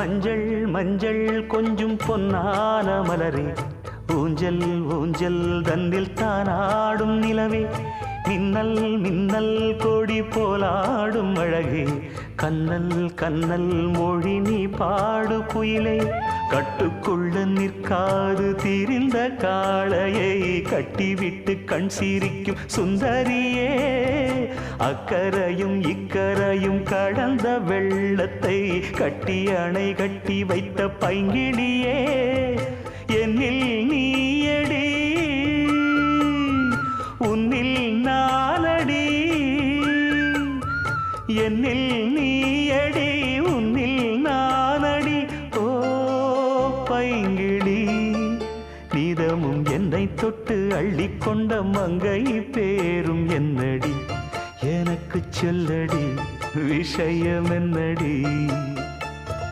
மஞ்சள் மஞ்சள் கொஞ்சம் பொன்னான மலரே, ஊஞ்சல் ஊஞ்சல் தன்னில் தானாடும் நிலவே, மின்னல் மின்னல் கொடி போலாடும் அழகே, கண்ணல் கண்ணல் மொழி நீ பாடு குயிலே, கட்டுக்குள்ள நிற்காது திரிந்த காளையை கட்டிவிட்டு கண் சிரிக்கும் சுந்தரியே, அக்கரையும் இக்கரையும் கடந்த வெள்ளத்தை கட்டி அணை கட்டி வைத்த பைங்கிளியே, என்னில் நீயடி உன்னில் நானடி, என்னில் நீயடி உன்னில் நானடி. ஓ பைங்கிளி, நீதமும் என்னை தொட்டு அள்ளிக்கொண்ட மங்கை பேரும் என்னடி, எனக்கு சொல்லடி விஷயம் என்னடி.